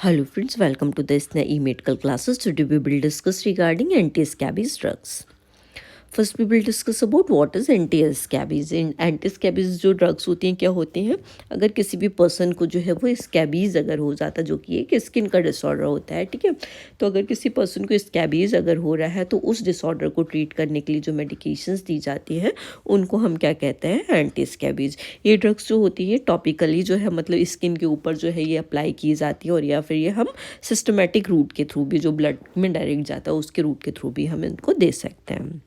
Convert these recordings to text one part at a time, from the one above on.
Hello friends, welcome to the SNA e-medical classes. Today we will discuss regarding anti-scabies drugs. First we will discuss about what is anti scabies. Anti scabies जो drugs होती हैं क्या होती हैं, अगर किसी भी पर्सन को जो है वो स्कैबीज अगर हो जाता है, जो कि एक स्किन का डिसऑर्डर होता है, ठीक है। तो अगर किसी पर्सन को स्कैबीज अगर हो रहा है तो उस डिसऑर्डर को ट्रीट करने के लिए जो मेडिकेशंस दी जाती हैं उनको हम क्या कहते हैं, एंटी स्कैबीज। ये ड्रग्स जो होती है टॉपिकली जो है मतलब स्किन के ऊपर जो है ये अप्लाई की जाती है, और या फिर ये हम सिस्टमेटिक रूट के थ्रू भी, जो ब्लड में डायरेक्ट जाता है उसके रूट के थ्रू भी हम इनको दे सकते हैं।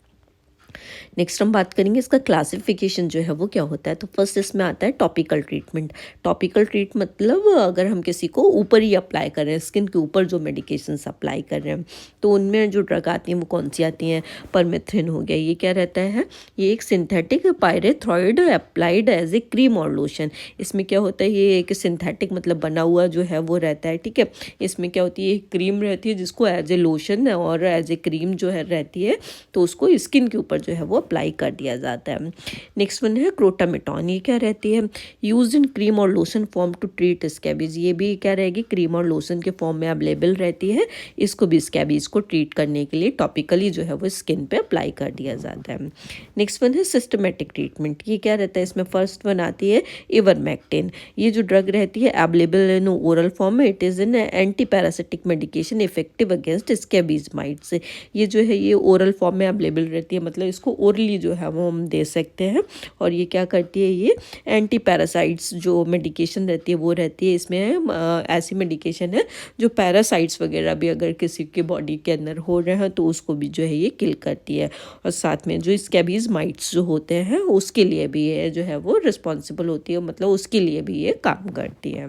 नेक्स्ट हम बात करेंगे इसका क्लासिफिकेशन जो है वो क्या होता है। तो फर्स्ट इसमें आता है टॉपिकल ट्रीटमेंट। टॉपिकल ट्रीट मतलब अगर हम किसी को ऊपर ही अप्लाई कर रहे हैं, स्किन के ऊपर जो मेडिकेशंस अप्लाई कर रहे हैं, तो उनमें जो ड्रग आती हैं वो कौन सी आती हैं। परमेथ्रिन हो गया, ये क्या रहता है, ये एक synthetic pyrethroid applied as a cream और लोशन। इसमें क्या होता है, ये एक सिंथेटिक मतलब बना हुआ जो है वो रहता है, ठीक है। इसमें क्या होती है, एक क्रीम रहती है जिसको एज ए लोशन और एज ए क्रीम जो है रहती है, तो उसको स्किन के ऊपर जो है वो अप्लाई कर दिया जाता है। नेक्स्ट वन है क्रोटामेटॉन। ये क्या रहती है, यूज इन क्रीम और lotion form to treat scabies. ये भी क्या रहेगी, क्रीम और लोशन के फॉर्म में अवेलेबल रहती है। इसको भी स्कैबीज को ट्रीट करने के लिए टॉपिकली जो है वो स्किन पे अप्लाई कर दिया जाता है। नेक्स्ट वन है सिस्टमेटिक ट्रीटमेंट। ये क्या रहता है, इसमें फर्स्ट वन आती है इवरमेक्टिन। ये जो ड्रग रहती है अवेलेबल इन ओरल फॉर्म में, it is an anti parasitic medication effective against scabies mites. ये जो है ये ओरल फॉर्म में अवेलेबल रहती है, मतलब इसको ओरली जो है वो हम दे सकते हैं। और ये क्या करती है, ये एंटी पैरासाइट्स जो मेडिकेशन रहती है वो रहती है। इसमें ऐसी मेडिकेशन है जो पैरासाइट्स वगैरह भी अगर किसी के बॉडी के अंदर हो रहे हैं तो उसको भी जो है ये किल करती है। और साथ में जो स्कैबीज माइट्स जो होते हैं उसके लिए भी ये जो है वो रिस्पॉन्सिबल होती है, मतलब उसके लिए भी ये काम करती है।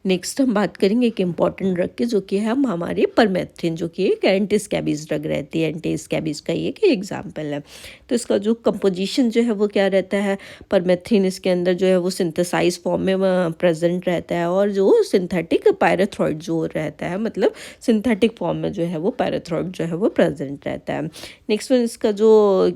नेक्स्ट हम बात करेंगे एक इम्पॉर्टेंट ड्रग की, जो कि है हमारे परमेथ्रिन, जो कि एक एंटी स्कैबीज ड्रग रहती है। एंटी स्कैबीज का ये एक एग्जाम्पल है। तो इसका जो कंपोजिशन जो है वो क्या रहता है, परमेथ्रिन इसके अंदर जो है वो सिंथेसाइज फॉर्म में प्रेजेंट रहता है, और जो सिंथेटिक पैराथ्रॉइड जो रहता है, मतलब सिंथेटिक फॉर्म में जो है वो पैराथ्रॉइड जो है वो प्रेजेंट रहता है। नेक्स्ट वन इसका जो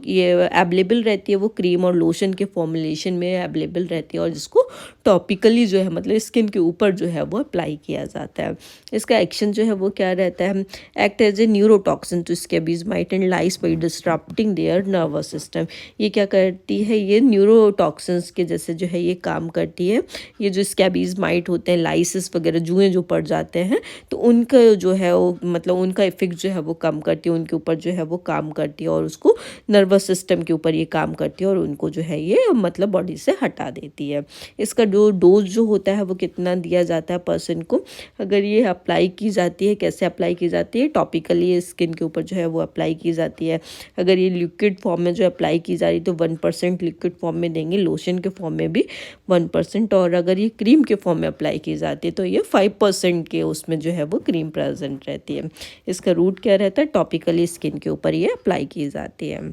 ये अवेलेबल रहती है वो क्रीम और लोशन के फॉर्मुलेशन में अवेलेबल रहती है, और जिसको टॉपिकली जो है मतलब स्किन के ऊपर जो है वो अप्लाई किया जाता है। इसका एक्शन जो है वो क्या रहता है, act as a neurotoxin to scabies mite and lice by disrupting their nervous system. ये क्या करती है, ये न्यूरोटॉक्सिन्स के जैसे जो है ये काम करती है। ये जो स्कैबीज माइट होते हैं, लाइसिस वगैरह जुएँ जो पड़ जाते हैं, तो उनका जो है वो मतलब उनका इफेक्ट जो है वो कम करती है, उनके ऊपर जो है वो काम करती है, और उसको नर्वस सिस्टम के ऊपर ये काम करती है, और उनको जो है ये मतलब बॉडी से हटा देती है। इसका जो डोज जो होता है वो कितना दिया जाता है पर्सन को, अगर ये अप्लाई की जाती है, कैसे अप्लाई की जाती है, टॉपिकली स्किन के ऊपर जो है वो अप्लाई की जाती है। अगर ये लिक्विड फॉर्म में जो अप्लाई की जा रही तो 1% लिक्विड फॉर्म में देंगे, लोशन के फॉर्म में भी 1%, और अगर ये क्रीम के फॉर्म में अप्लाई की जाती है तो ये 5% के उसमें जो है वो क्रीम प्रेजेंट रहती है। इसका रूट क्या रहता है, टॉपिकली स्किन के ऊपर ये अप्लाई की जाती है।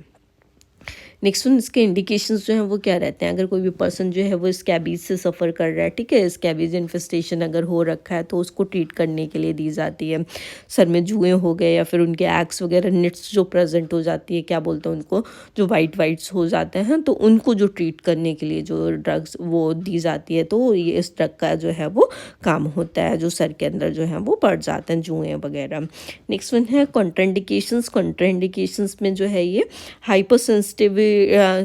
नेक्स्ट वन इसके इंडिकेशंस जो हैं वो क्या रहते हैं, अगर कोई भी पर्सन जो है वो स्कैबीज से सफ़र कर रहा है, ठीक है, स्कैबीज इन्फेस्टेशन अगर हो रखा है तो उसको ट्रीट करने के लिए दी जाती है। सर में जुएँ हो गए या फिर उनके एक्स वगैरह निट्स जो प्रेजेंट हो जाती है, क्या बोलते हैं उनको, जो वाइट्स हो जाते हैं, तो उनको जो ट्रीट करने के लिए जो ड्रग्स वो दी जाती है, तो ये इस ड्रग का जो है वो काम होता है, जो सर के अंदर जो है वो पड़ जाते हैं जुएँ वगैरह। नेक्स्ट वन है कॉन्ट्राइंडिकेशंस। कॉन्ट्राइंडिकेशंस में जो है ये हाइपर सेंसिटिव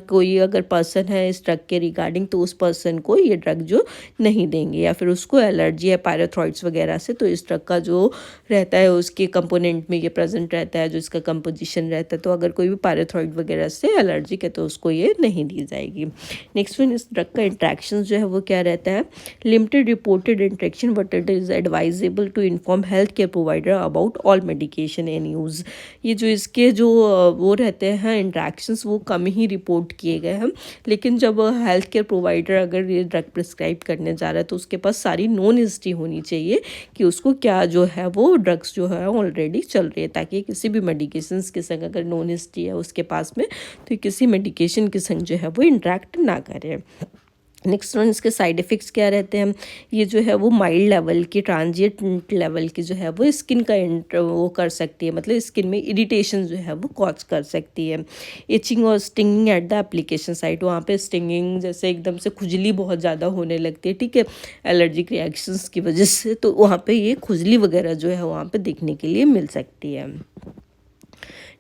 कोई अगर पर्सन है इस ड्रग के रिगार्डिंग, तो उस पर्सन को ये ड्रग जो नहीं देंगे, या फिर उसको एलर्जी है पैराथ्रॉइड्स वगैरह से, तो इस ड्रग का जो रहता है उसके कंपोनेंट में ये प्रेजेंट रहता है, जो इसका कंपोजिशन रहता है, तो अगर कोई भी पैराथ्रॉइड वगैरह से एलर्जिक है तो उसको ये नहीं दी जाएगी। नेक्स्ट वन इस ड्रग का इंट्रैक्शन जो है वो क्या रहता है, limited reported interaction, but it is advisable to inform health care provider about all medication in use. ये जो इसके जो वो रहते हैं इंट्रैक्शंस वो कम ही रिपोर्ट किए गए हैं, लेकिन जब हेल्थ केयर प्रोवाइडर अगर ये ड्रग प्रिस्क्राइब करने जा रहा है तो उसके पास सारी नोन हिस्ट्री होनी चाहिए कि उसको क्या जो है वो ड्रग्स जो है ऑलरेडी चल रही है, ताकि किसी भी मेडिकेशंस के संग अगर नोन हिस्ट्री है उसके पास में, तो किसी मेडिकेशन के संग जो है वो इंटरेक्ट ना करे। नेक्स्ट वन, इसके साइड इफ़ेक्ट्स क्या रहते हैं? ये जो है वो माइल्ड लेवल की, ट्रांजिएंट लेवल की जो है वो स्किन का वो कर सकती है, मतलब स्किन में इरिटेशन जो है वो कॉज कर सकती है। इचिंग और stinging at the application site, वहाँ पे स्टिंगिंग जैसे एकदम से खुजली बहुत ज़्यादा होने लगती है, ठीक है, एलर्जिक रिएक्शंस की वजह से, तो वहाँ पे ये खुजली वगैरह जो है वहाँ पे देखने के लिए मिल सकती है।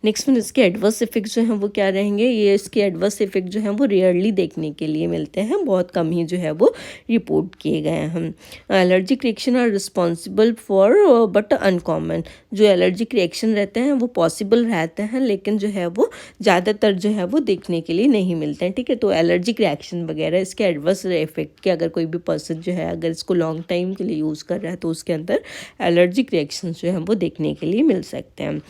नेक्स्ट में इसके एडवर्स इफेक्ट जो हैं वो क्या रहेंगे? ये इसके एडवर्स इफेक्ट जो हैं वो रेयरली देखने के लिए मिलते हैं, बहुत कम ही जो है वो रिपोर्ट किए गए हैं। हम allergic reaction are responsible for but uncommon, जो एलर्जिक रिएक्शन रहते हैं वो पॉसिबल रहते हैं, लेकिन जो है वो ज़्यादातर जो है वो देखने के लिए नहीं मिलते हैं, ठीक है। तो एलर्जिक रिएक्शन वगैरह इसके एडवर्स इफेक्ट के, अगर कोई भी पर्सन जो है अगर इसको लॉन्ग टाइम के लिए यूज़ कर रहा है तो उसके अंदर एलर्जिक रिएक्शन जो है वो देखने के लिए मिल सकते हैं।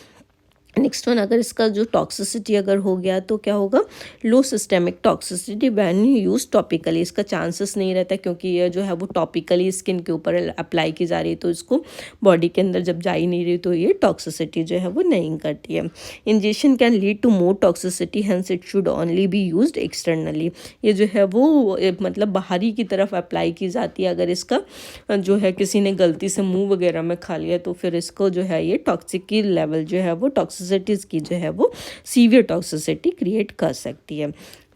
नेक्स्ट वन, अगर इसका जो टॉक्सिसिटी अगर हो गया तो क्या होगा? Low systemic toxicity when you use topically, इसका चांसेस नहीं रहता क्योंकि ये जो है वो टॉपिकली स्किन के ऊपर अप्लाई की जा रही है, तो इसको बॉडी के अंदर जब जा ही नहीं रही तो ये टॉक्सिसिटी जो है वो नहीं करती है। Injection can lead to more toxicity, hence it should only be used externally, ये जो है वो मतलब बाहरी की तरफ अप्लाई की जाती है। अगर इसका जो है किसी ने गलती से मुंह वगैरह में खा लिया तो फिर इसको जो है ये टॉक्सिक की लेवल जो है वो टॉक्सिसिटीज़ की जो है वो सीवियर टॉक्सिसिटी क्रिएट कर सकती है।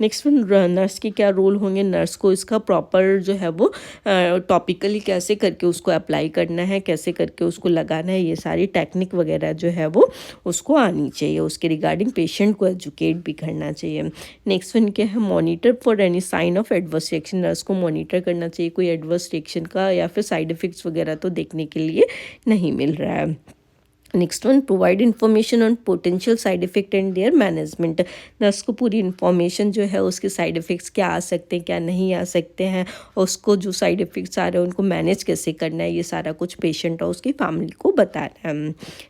नेक्स्ट वन, नर्स के क्या रोल होंगे? नर्स को इसका प्रॉपर जो है वो टॉपिकली कैसे करके उसको अप्लाई करना है, कैसे करके उसको लगाना है, ये सारी टेक्निक वगैरह जो है वो उसको आनी चाहिए, उसके रिगार्डिंग पेशेंट को एजुकेट भी करना चाहिए। नेक्स्ट वन क्या है? Monitor for any sign of adverse reaction, nurse को मॉनिटर करना चाहिए कोई एडवर्स रिएक्शन का या फिर साइड इफ़ेक्ट्स वगैरह तो देखने के लिए नहीं मिल रहा है। Next one, provide information on potential side effect and there management, nurse को पूरी इन्फॉर्मेशन जो है उसके साइड इफ़ेक्ट्स क्या आ सकते हैं, क्या नहीं आ सकते हैं, और उसको जो साइड इफ़ेक्ट्स आ रहे हैं उनको मैनेज कैसे करना है, ये सारा कुछ पेशेंट और उसकी फैमिली को बताना है।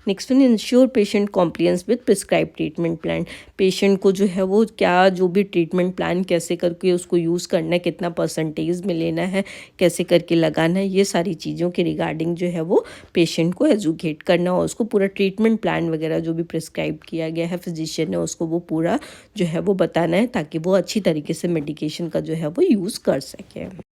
Next one, ensure patient compliance with prescribe treatment plan, patient को जो है वो क्या जो भी ट्रीटमेंट प्लान कैसे करके उसको यूज़ करना है, कितना परसेंटेज में लेना है, कैसे करके लगाना है, ये सारी चीज़ों के रिगार्डिंग जो है वो पेशेंट को एजुकेट करना और उसको पूरा ट्रीटमेंट प्लान वगैरह जो भी प्रिस्क्राइब किया गया है फिजिशियन ने उसको वो पूरा जो है वो बताना है, ताकि वो अच्छी तरीके से मेडिकेशन का जो है वो यूज़ कर सके।